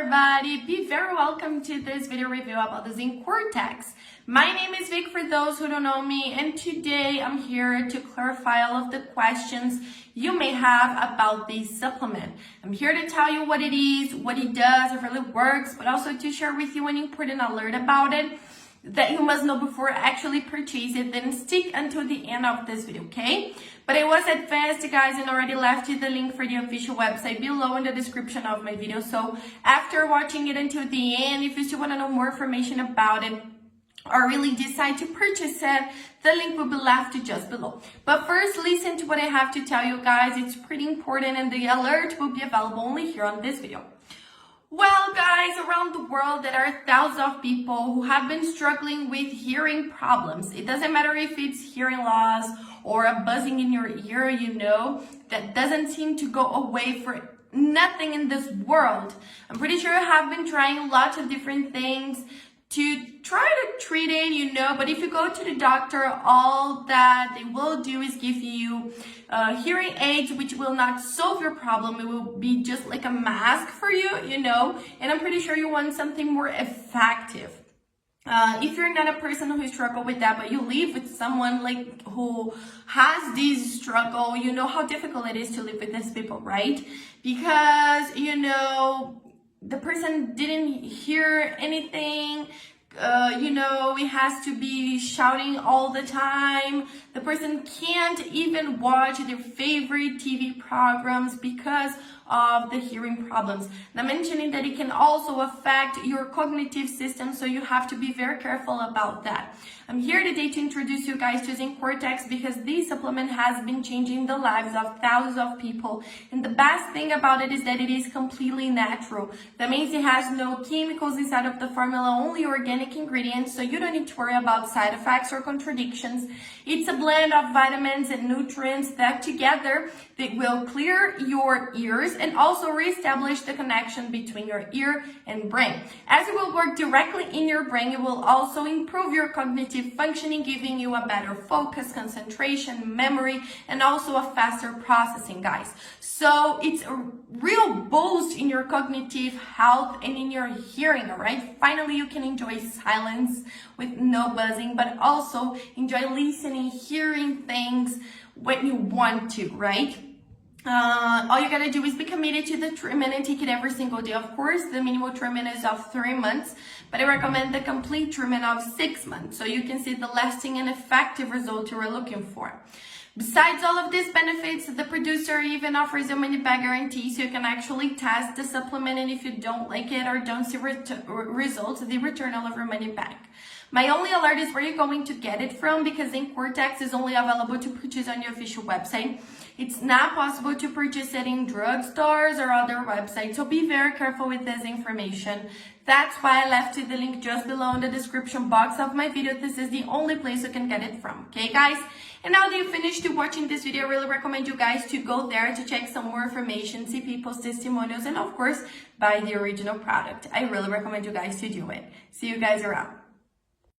everybody, be very welcome to this video review about the Zencortex. My name is Vic for those who don't know me, and today I'm here to clarify all of the questions you may have about this supplement. I'm here to tell you what it is, what it does, if it really works, but also to share with you an important alert about it that you must know before actually purchase it. Then stick until the end of this video, okay? But I was advanced, guys, and already left you the link for the official website below in the description of my video. So after watching it until the end, if you still want to know more information about it or really decide to purchase it, the link will be left just below. But first, listen to what I have to tell you, guys. It's pretty important, and the alert will be available only here on this video. Well, guys, around the world, there are thousands of people who have been struggling with hearing problems. It doesn't matter if it's hearing loss or a buzzing in your ear, that doesn't seem to go away for nothing in this world. I'm pretty sure you have been trying lots of different things to try to treat it, but if you go to the doctor, all that they will do is give you hearing aids, which will not solve your problem. It will be just like a mask for you, and I'm pretty sure you want something more effective. If you're not a person who struggle with that, but you live with someone who has this struggle, you know how difficult it is to live with these people, right? Because, the person didn't hear anything, it has to be shouting all the time. The person can't even watch their favorite TV programs because of the hearing problems. Now, mentioning that it can also affect your cognitive system, so you have to be very careful about that. I'm here today to introduce you guys to Zencortex because this supplement has been changing the lives of thousands of people, and the best thing about it is that it is completely natural. That means it has no chemicals inside of the formula, only organic ingredients, so you don't need to worry about side effects or contradictions. It's a blend of vitamins and nutrients that together they will clear your ears and also reestablish the connection between your ear and brain. As it will work directly in your brain, it will also improve your cognitive functioning, giving you a better focus, concentration, memory, and also a faster processing, guys. So it's a real boost in your cognitive health and in your hearing, all right? Finally, you can enjoy silence with no buzzing, but also enjoy listening, hearing things when you want to, right? All you gotta do is be committed to the treatment and take it every single day. Of course, the minimal treatment is of 3 months, but I recommend the complete treatment of 6 months so you can see the lasting and effective result you are looking for. Besides all of these benefits, the producer even offers a money-back guarantee, so you can actually test the supplement, and if you don't like it or don't see results, they return all of your money back. My only alert is where you're going to get it from, because Zencortex is only available to purchase on your official website. It's not possible to purchase it in drugstores or other websites, so be very careful with this information. That's why I left you the link just below in the description box of my video. This is the only place you can get it from, okay, guys? And now that you've finished watching this video, I really recommend you guys to go there to check some more information, see people's testimonials, and of course, buy the original product. I really recommend you guys to do it. See you guys around.